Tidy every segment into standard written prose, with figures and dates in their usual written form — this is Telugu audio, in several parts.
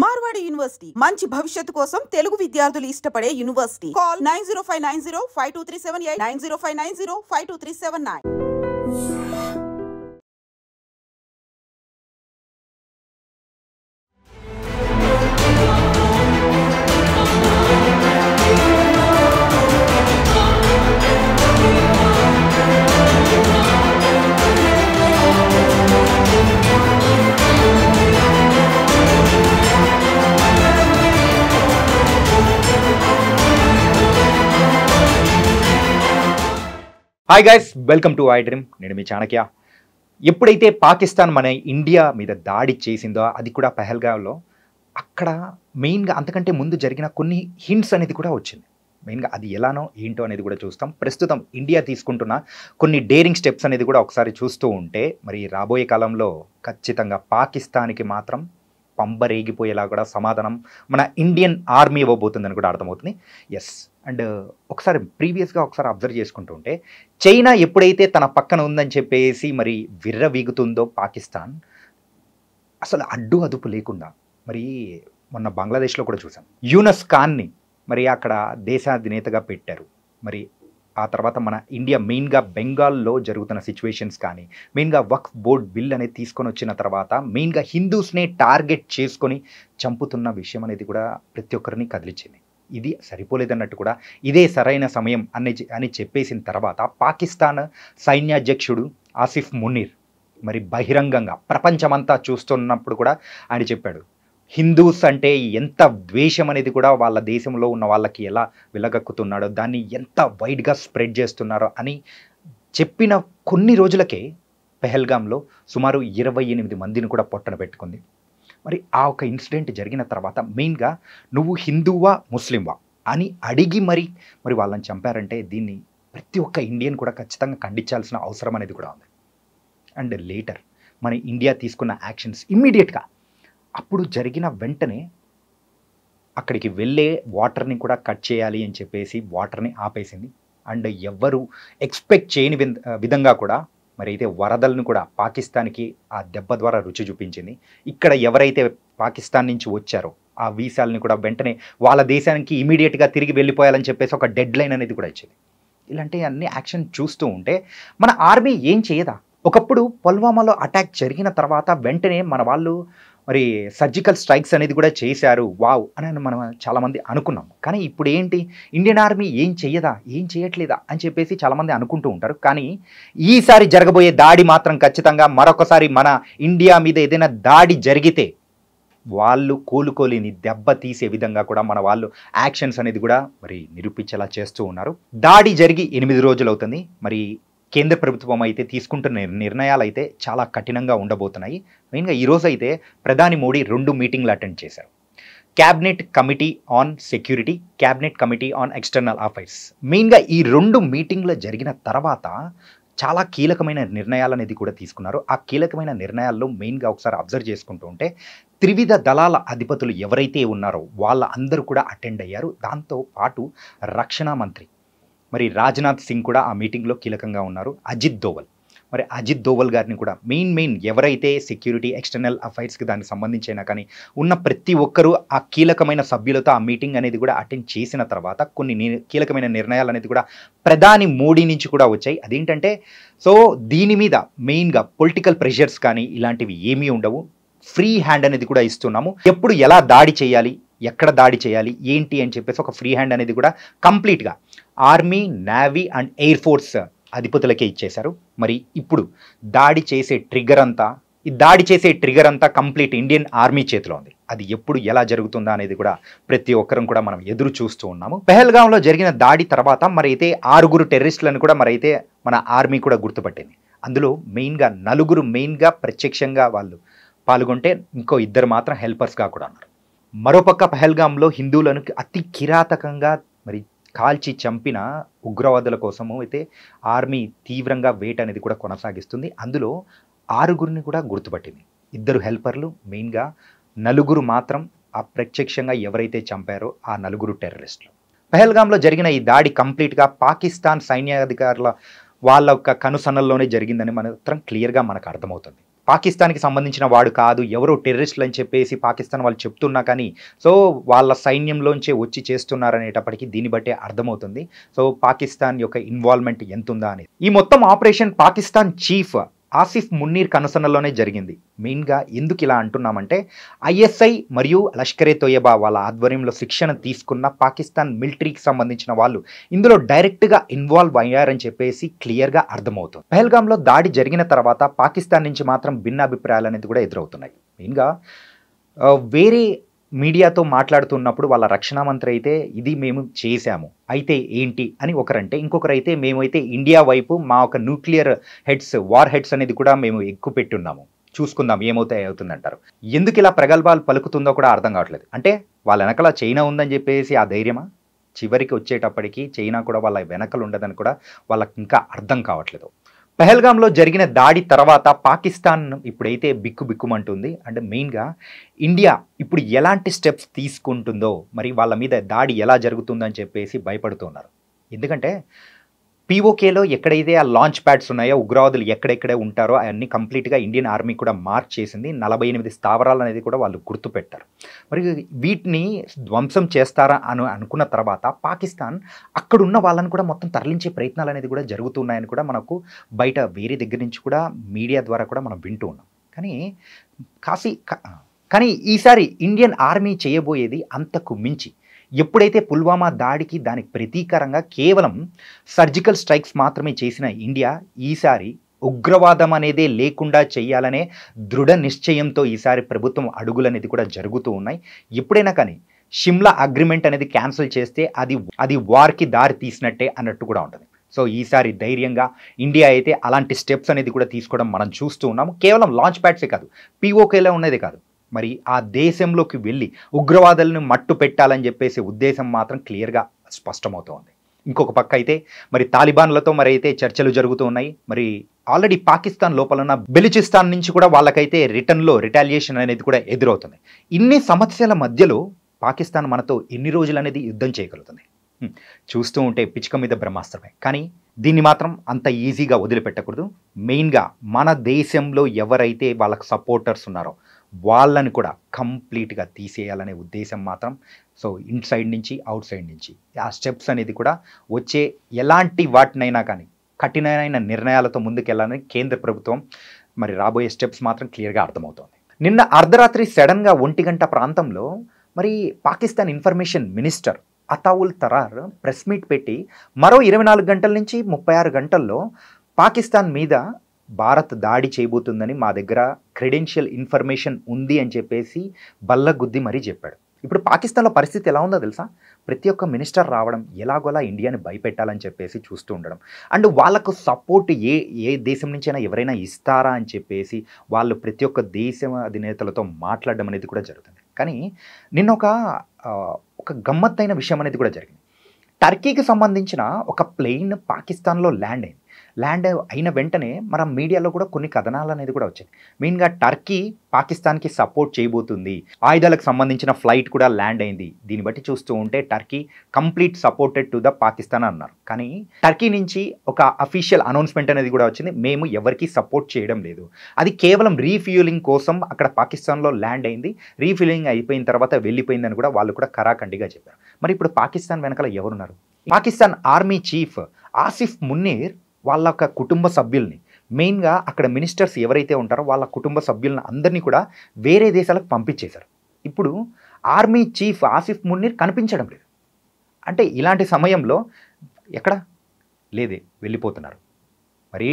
మార్వాడి యూనివర్సిటీ మంచి భవిష్యత్తు కోసం తెలుగు విద్యార్థులు ఇష్టపడే university. Call 9059052378 9059052379. Hi guys, welcome to I dream. నేను మీ చాణక్య. ఎప్పుడైతే పాకిస్తాన్ మన ఇండియా మీద దాడి చేసిందో, అది కూడా పహల్గావ్లో, అక్కడ మెయిన్గా అంతకంటే ముందు జరిగిన కొన్ని హింట్స్ అనేది కూడా వచ్చింది. మెయిన్గా అది ఎలానో ఏంటో అనేది కూడా చూస్తాం. ప్రస్తుతం ఇండియా తీసుకుంటున్న కొన్ని డేరింగ్ స్టెప్స్ అనేది కూడా ఒకసారి చూస్తూ ఉంటే, మరి రాబోయే కాలంలో ఖచ్చితంగా పాకిస్తాన్కి మాత్రం పంబరేగిపోయేలా కూడా సమాధానం మన ఇండియన్ ఆర్మీ ఇవ్వబోతుందని కూడా అర్థమవుతుంది. ఎస్, అండ్ ఒకసారి ప్రీవియస్గా అబ్జర్వ్ చేసుకుంటూ ఉంటే, చైనా ఎప్పుడైతే తన పక్కన ఉందని చెప్పేసి మరి విర్రవీగుతుందో పాకిస్తాన్, అసలు అడ్డు అదుపు లేకుండా మరి మొన్న బంగ్లాదేశ్లో కూడా చూసాం. యూనస్ ఖాన్ని మరి అక్కడ దేశాధినేతగా పెట్టారు. మరి ఆ తర్వాత మన ఇండియా మెయిన్గా బెంగాల్లో జరుగుతున్న సిచ్యువేషన్స్ కానీ, మెయిన్గా వక్ఫ్ బోర్డ్ బిల్ అనేది తీసుకొని వచ్చిన తర్వాత మెయిన్గా హిందూస్నే టార్గెట్ చేసుకొని చంపుతున్న విషయం అనేది కూడా ప్రతి ఒక్కరిని కదిలించింది. ఇది సరిపోలేదన్నట్టు కూడా ఇదే సరైన సమయం అని చెప్పేసిన తర్వాత పాకిస్తాన్ సైన్యాధ్యక్షుడు ఆసిఫ్ మునీర్ మరి బహిరంగంగా ప్రపంచమంతా చూస్తున్నప్పుడు కూడా ఆయన చెప్పాడు, హిందూస్ అంటే ఎంత ద్వేషం అనేది కూడా వాళ్ళ దేశంలో ఉన్న వాళ్ళకి ఎలా వెలగక్కుతున్నాడో, దాన్ని ఎంత వైడ్గా స్ప్రెడ్ చేస్తున్నారో అని చెప్పిన కొన్ని రోజులకే పెహల్గాంలో సుమారు 28 మందిని కూడా పొట్టన పెట్టుకుంది. మరి ఆ ఒక ఇన్సిడెంట్ జరిగిన తర్వాత మెయిన్గా నువ్వు హిందువా ముస్లింవా అని అడిగి మరి వాళ్ళని చంపారంటే దీన్ని ప్రతి ఒక్క ఇండియన్ కూడా ఖచ్చితంగా ఖండించాల్సిన అవసరం అనేది కూడా ఉంది. అండ్ లేటర్ మన ఇండియా తీసుకున్న యాక్షన్స్ ఇమ్మీడియట్గా అప్పుడు జరిగిన వెంటనే అక్కడికి వెళ్ళే వాటర్ని కూడా కట్ చేయాలి అని చెప్పేసి వాటర్ని ఆపేసింది. అండ్ ఎవ్వరు ఎక్స్పెక్ట్ చేయని విధంగా కూడా మరి అయితే వరదలను కూడా పాకిస్తాన్కి ఆ దెబ్బ ద్వారా రుచి చూపించింది. ఇక్కడ ఎవరైతే పాకిస్తాన్ నుంచి వచ్చారో ఆ వీసాలని కూడా వెంటనే వాళ్ళ దేశానికి ఇమీడియట్గా తిరిగి వెళ్ళిపోయాలని చెప్పేసి ఒక డెడ్ లైన్ అనేది కూడా ఇచ్చింది. ఇలాంటి అన్ని యాక్షన్ చూస్తూ ఉంటే మన ఆర్మీ ఏం చేయదా? ఒకప్పుడు పుల్వామాలో అటాక్ జరిగిన తర్వాత వెంటనే మన వాళ్ళు మరి సర్జికల్ స్ట్రైక్స్ అనేది కూడా చేశారు, వావ్ అని మనం చాలామంది అనుకున్నాం. కానీ ఇప్పుడు ఏంటి, ఇండియన్ ఆర్మీ ఏం చెయ్యదా, ఏం చేయట్లేదా అని చెప్పేసి చాలామంది అనుకుంటూ ఉంటారు. కానీ ఈసారి జరగబోయే దాడి మాత్రం ఖచ్చితంగా మరొకసారి మన ఇండియా మీద ఏదైనా దాడి జరిగితే వాళ్ళు కోలుకోలేని దెబ్బ తీసే విధంగా కూడా మన వాళ్ళు యాక్షన్స్ అనేది కూడా మరి నిరూపించేలా చేస్తూ ఉన్నారు. దాడి జరిగి 8 రోజులు అవుతుంది. మరి కేంద్ర ప్రభుత్వం అయితే తీసుకుంటున్న నిర్ణయాలు అయితే చాలా కఠినంగా ఉండబోతున్నాయి. మెయిన్గా ఈరోజు అయితే ప్రధాని మోడీ 2 మీటింగ్లు అటెండ్ చేశారు. Cabinet committee on security, cabinet committee on external affairs. మెయిన్గా ఈ 2 మీటింగ్లు జరిగిన తర్వాత చాలా కీలకమైన నిర్ణయాలు అనేది కూడా తీసుకున్నారు. ఆ కీలకమైన నిర్ణయాల్లో మెయిన్గా ఒకసారి అబ్జర్వ్ చేసుకుంటూ ఉంటే త్రివిధ దళాల అధిపతులు ఎవరైతే ఉన్నారో వాళ్ళ అందరూ కూడా అటెండ్ అయ్యారు. దాంతో పాటు రక్షణ మంత్రి మరి రాజ్నాథ్ సింగ్ కూడా ఆ మీటింగ్లో కీలకంగా ఉన్నారు. అజిత్ దోవల్ గారిని కూడా మెయిన్ ఎవరైతే సెక్యూరిటీ ఎక్స్టర్నల్ అఫైర్స్కి దానికి సంబంధించైనా కానీ ఉన్న ప్రతి ఒక్కరూ ఆ కీలకమైన సభ్యులతో ఆ మీటింగ్ అనేది కూడా అటెండ్ చేసిన తర్వాత కొన్ని కీలకమైన నిర్ణయాలు అనేది కూడా ప్రధాని మోడీ నుంచి కూడా వచ్చాయి. అదేంటంటే, సో దీని మీద మెయిన్గా పొలిటికల్ ప్రెషర్స్ కానీ ఇలాంటివి ఏమీ ఉండవు. ఫ్రీ హ్యాండ్ అనేది కూడా ఇస్తున్నాము. ఎప్పుడు ఎలా దాడి చేయాలి, ఎక్కడ దాడి చేయాలి ఏంటి అని చెప్పేసి ఒక ఫ్రీ హ్యాండ్ అనేది కూడా కంప్లీట్గా army, navy and air force అధిపతులకే ఇచ్చేశారు. మరి ఇప్పుడు దాడి చేసే ట్రిగర్ అంతా కంప్లీట్ ఇండియన్ ఆర్మీ చేతిలో ఉంది. అది ఎప్పుడు ఎలా జరుగుతుందా అనేది కూడా ప్రతి ఒక్కరం కూడా మనం ఎదురు చూస్తూ ఉన్నాము. పెహల్గాంలో జరిగిన దాడి తర్వాత మరి అయితే 6 టెర్రరిస్టులను కూడా మరి అయితే మన ఆర్మీ కూడా గుర్తుపట్టింది. అందులో మెయిన్గా 4 మెయిన్గా ప్రత్యక్షంగా వాళ్ళు పాల్గొంటే ఇంకో 2 మాత్రం హెల్పర్స్గా కూడా ఉన్నారు. మరోపక్క పహల్గాంలో హిందువులను అతి కిరాతకంగా మరి కాల్చి చంపిన ఉగ్రవాదుల కోసము అయితే ఆర్మీ తీవ్రంగా వేట అనేది కూడా కొనసాగిస్తుంది. అందులో 6 కూడా గుర్తుపట్టింది. 2 హెల్పర్లు, మెయిన్గా 4 మాత్రం ఆ ప్రత్యక్షంగా ఎవరైతే చంపారో ఆ 4 టెర్రరిస్టులు. పహల్గాంలో జరిగిన ఈ దాడి కంప్లీట్గా పాకిస్తాన్ సైన్యాధికారుల వాళ్ళ యొక్క కనుసన్నల్లోనే జరిగిందని మాత్రం క్లియర్గా మనకు అర్థమవుతుంది. పాకిస్తాన్కి సంబంధించిన వాడు కాదు, ఎవరో టెర్రరిస్టులు అని చెప్పేసి పాకిస్తాన్ వాళ్ళు చెప్తున్నా కానీ సో వాళ్ళ సైన్యంలోంచే వచ్చి చేస్తున్నారనేటప్పటికీ దీన్ని బట్టే అర్థమవుతుంది సో పాకిస్తాన్ యొక్క ఇన్వాల్వ్మెంట్ ఎంత ఉందా అనేది. ఈ మొత్తం ఆపరేషన్ పాకిస్తాన్ చీఫ్ ఆసిఫ్ మున్నీర్ కనుసన్నలోనే జరిగింది. మెయిన్గా ఎందుకు ఇలా అంటున్నామంటే ఐఎస్ఐ మరియు లష్కరే తోయబా వాళ్ళ ఆధ్వర్యంలో శిక్షణ తీసుకున్న పాకిస్తాన్ మిలిటరీకి సంబంధించిన వాళ్ళు ఇందులో డైరెక్ట్గా ఇన్వాల్వ్ అయ్యారని చెప్పేసి క్లియర్గా అర్థమవుతుంది. పహల్గామ్లో దాడి జరిగిన తర్వాత పాకిస్తాన్ నుంచి మాత్రం భిన్న అభిప్రాయాలు అనేది కూడా ఎదురవుతున్నాయి. మెయిన్గా వేరే మీడియాతో మాట్లాడుతున్నప్పుడు వాళ్ళ రక్షణ మంత్రి అయితే ఇది మేము చేశాము అయితే ఏంటి అని ఒకరంటే, ఇంకొకరైతే మేమైతే ఇండియా వైపు మా ఒక న్యూక్లియర్ హెడ్స్ వార్ హెడ్స్ అనేది కూడా మేము ఎక్కువ పెట్టున్నాము, చూసుకుందాం ఏమవుతాయి అవుతుందంటారు. ఎందుకు ఇలా ప్రగల్భాలు పలుకుతుందో కూడా అర్థం కావట్లేదు. అంటే వాళ్ళ వెనకల చైనా ఉందని చెప్పేసి ఆ ధైర్యమా? చివరికి వచ్చేటప్పటికి చైనా కూడా వాళ్ళ వెనకలు ఉండదని కూడా వాళ్ళకి ఇంకా అర్థం కావట్లేదు. పహల్గామ్లో జరిగిన దాడి తర్వాత పాకిస్తాన్ ఇప్పుడైతే బిక్కుమంటుంది. అంటే మెయిన్గా ఇండియా ఇప్పుడు ఎలాంటి స్టెప్స్ తీసుకుంటుందో, మరి వాళ్ళ మీద దాడి ఎలా జరుగుతుందని చెప్పేసి భయపడుతున్నారు. ఎందుకంటే పీఓకేలో ఎక్కడైతే ఆ లాంచ్ ప్యాడ్స్ ఉన్నాయో, ఉగ్రవాదులు ఎక్కడెక్కడే ఉంటారో అవన్నీ కంప్లీట్గా ఇండియన్ ఆర్మీ కూడా మార్క్ చేసింది. 48 స్థావరాలు అనేది కూడా వాళ్ళు గుర్తుపెట్టారు. మరి వీటిని ధ్వంసం చేస్తారా అనుకున్న తర్వాత పాకిస్తాన్ అక్కడున్న వాళ్ళని కూడా మొత్తం తరలించే ప్రయత్నాలు అనేది కూడా జరుగుతున్నాయని కూడా మనకు బయట వేరే దగ్గర నుంచి కూడా మీడియా ద్వారా కూడా మనం వింటూ ఉన్నాం. కానీ ఈసారి ఇండియన్ ఆర్మీ చేయబోయేది అంతకు మించి. ఎప్పుడైతే పుల్వామా దాడికి దానికి ప్రతీకారంగా కేవలం సర్జికల్ స్ట్రైక్స్ మాత్రమే చేసిన ఇండియా ఈసారి ఉగ్రవాదం అనేదే లేకుండా చేయాలనే దృఢ నిశ్చయంతో ఈసారి ప్రభుత్వం అడుగులు అనేది కూడా జరుగుతూ ఉన్నాయి. ఎప్పుడైనా కానీ షిమ్లా అగ్రిమెంట్ అనేది క్యాన్సిల్ చేస్తే అది వార్కి దారి తీసినట్టే అన్నట్టు కూడా ఉంటుంది. సో ఈసారి ధైర్యంగా ఇండియా అయితే అలాంటి స్టెప్స్ అనేది కూడా తీసుకోవడం మనం చూస్తూ ఉన్నాము. కేవలం లాంచ్ ప్యాడ్సే కాదు, పీఓకేలో ఉన్నదే కాదు, మరి ఆ దేశంలోకి వెళ్ళి ఉగ్రవాదులను మట్టు పెట్టాలని చెప్పేసి ఉద్దేశం మాత్రం క్లియర్గా స్పష్టమవుతోంది. ఇంకొక పక్క అయితే మరి తాలిబాన్లతో మరి అయితే చర్చలు జరుగుతూ ఉన్నాయి. మరి ఆల్రెడీ పాకిస్తాన్ లోపల ఉన్న బెలుచిస్తాన్ నుంచి కూడా వాళ్ళకైతే రిటర్న్లో రిటాలియేషన్ అనేది కూడా ఎదురవుతుంది. ఇన్ని సమస్యల మధ్యలో పాకిస్తాన్ మనతో ఎన్ని రోజులు అనేది యుద్ధం చేయగలుగుతుంది? చూస్తూ ఉంటే పిచ్చుక మీద బ్రహ్మాస్త్రమే. కానీ దీన్ని మాత్రం అంత ఈజీగా వదిలిపెట్టకూడదు. మెయిన్గా మన దేశంలో ఎవరైతే వాళ్ళకు సపోర్టర్స్ ఉన్నారో వాళ్ళని కూడా కంప్లీట్గా తీసేయాలనే ఉద్దేశం మాత్రం సో ఇన్సైడ్ నుంచి అవుట్ సైడ్ నుంచి ఆ స్టెప్స్ అనేది కూడా వచ్చే ఎలాంటి వాటినైనా కానీ కఠినమైన నిర్ణయాలతో ముందుకెళ్ళాలని కేంద్ర ప్రభుత్వం మరి రాబోయే స్టెప్స్ మాత్రం క్లియర్గా అర్థమవుతోంది. నిన్న అర్ధరాత్రి సడన్గా 1 గంట ప్రాంతంలో మరి Pakistan information minister Attaul Tarar press meet పెట్టి మరో 24 గంటల నుంచి 36 గంటల్లో పాకిస్తాన్ మీద భారత్ దాడి చేయబోతుందని మా దగ్గర క్రెడెన్షియల్ ఇన్ఫర్మేషన్ ఉంది అని చెప్పేసి బల్లగుద్ది మరీ చెప్పాడు. ఇప్పుడు పాకిస్తాన్లో పరిస్థితి ఎలా ఉందో తెలుసా? ప్రతి ఒక్క మినిస్టర్ రావడం ఎలాగోలా ఇండియాని భయపెట్టాలని చెప్పేసి చూస్తూ ఉండడం, అండ్ వాళ్ళకు సపోర్ట్ ఏ దేశం నుంచైనా ఎవరైనా ఇస్తారా అని చెప్పేసి వాళ్ళు ప్రతి ఒక్క దేశ అధినేతలతో మాట్లాడడం అనేది కూడా జరుగుతుంది. కానీ నిన్న ఒక గమ్మత్తైన విషయం అనేది కూడా జరిగింది. టర్కీకి సంబంధించిన ఒక ప్లేన్ పాకిస్తాన్లో ల్యాండ్ అయిన వెంటనే మన మీడియాలో కూడా కొన్ని కథనాలు అనేది కూడా వచ్చాయి. మెయిన్గా టర్కీ పాకిస్తాన్కి సపోర్ట్ చేయబోతుంది, ఆయుధాలకు సంబంధించిన ఫ్లైట్ కూడా ల్యాండ్ అయింది. దీన్ని బట్టి చూస్తూ ఉంటే Turkey complete supported to the Pakistan అన్నారు. కానీ టర్కీ నుంచి ఒక అఫీషియల్ అనౌన్స్మెంట్ అనేది కూడా వచ్చింది, మేము ఎవరికి సపోర్ట్ చేయడం లేదు, అది కేవలం రీఫ్యూలింగ్ కోసం అక్కడ పాకిస్తాన్లో ల్యాండ్ అయింది, రీఫ్యూలింగ్ అయిపోయిన తర్వాత వెళ్ళిపోయిందని కూడా వాళ్ళు కూడా కరాఖండిగా చెప్పారు. మరి ఇప్పుడు పాకిస్తాన్ వెనకాల ఎవరున్నారు? పాకిస్తాన్ ఆర్మీ చీఫ్ ఆసిఫ్ మున్నీర్ వాళ్ళ కుటుంబ సభ్యుల్ని, మెయిన్గా అక్కడ మినిస్టర్స్ ఎవరైతే ఉంటారో వాళ్ళ కుటుంబ సభ్యులను అందరినీ కూడా వేరే దేశాలకు పంపించేశారు. ఇప్పుడు ఆర్మీ చీఫ్ ఆసిఫ్ మున్నీర్ కనిపించడం లేదు. అంటే ఇలాంటి సమయంలో ఎక్కడ లేదే వెళ్ళిపోతున్నారు. మరి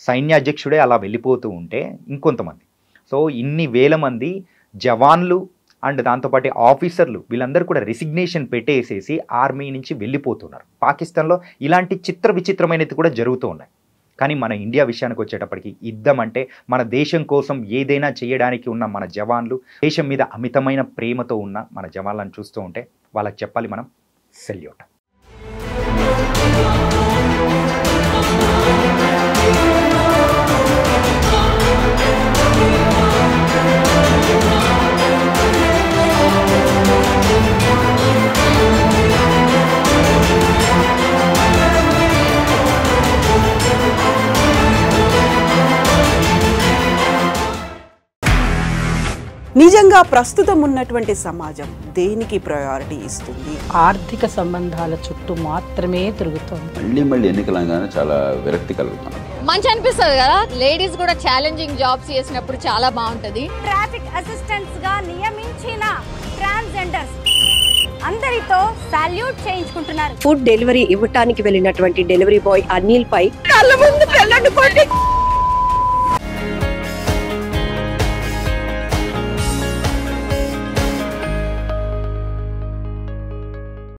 సైన్యాధ్యక్షుడే అలా వెళ్ళిపోతూ ఉంటే ఇంకొంతమంది, సో ఇన్ని వేల మంది జవాన్లు అండ్ దాంతోపాటు ఆఫీసర్లు వీళ్ళందరూ కూడా రెసిగ్నేషన్ పెట్టేసేసి ఆర్మీ నుంచి వెళ్ళిపోతున్నారు. పాకిస్తాన్లో ఇలాంటి విచిత్రమైనది కూడా జరుగుతూ ఉన్నాయి. కానీ మన ఇండియా విషయానికి వచ్చేటప్పటికి యుద్ధం అంటే మన దేశం కోసం ఏదైనా చేయడానికి ఉన్న మన జవాన్లు, దేశం మీద అమితమైన ప్రేమతో ఉన్న మన జవాన్లను చూస్తూ ఉంటే వాళ్ళకి చెప్పాలి మనం సెల్యూట్. నిజంగా ప్రస్తుతం ఉన్నటువంటి సమాజం దేనికి ప్రయారిటీ ఇస్తుంది? ఆర్థిక సంబంధాల చుట్టూ మాత్రమే తిరుగుతోంది. మళ్ళీ ఎన్నికలంగానే చాలా విరక్తి కలుగుతాను. మంచి అనిపిస్తుంది కదా, లేడీస్ కూడా ఛాలెంజింగ్ జాబ్స్ చేసినప్పుడు చాలా బాగుంటది. ట్రాఫిక్ అసిస్టెంట్స్ గా నియమించిన ట్రాన్స్జెండర్స్ అందరితో సాల్యూట్ చేయించుకుంటున్నారు. ఫుడ్ డెలివరీ ఇవ్వటానికి వెళ్ళినటువంటి డెలివరీ బాయ్ అనిల్ పై కళ్ళ ముందు పెళ్ళండి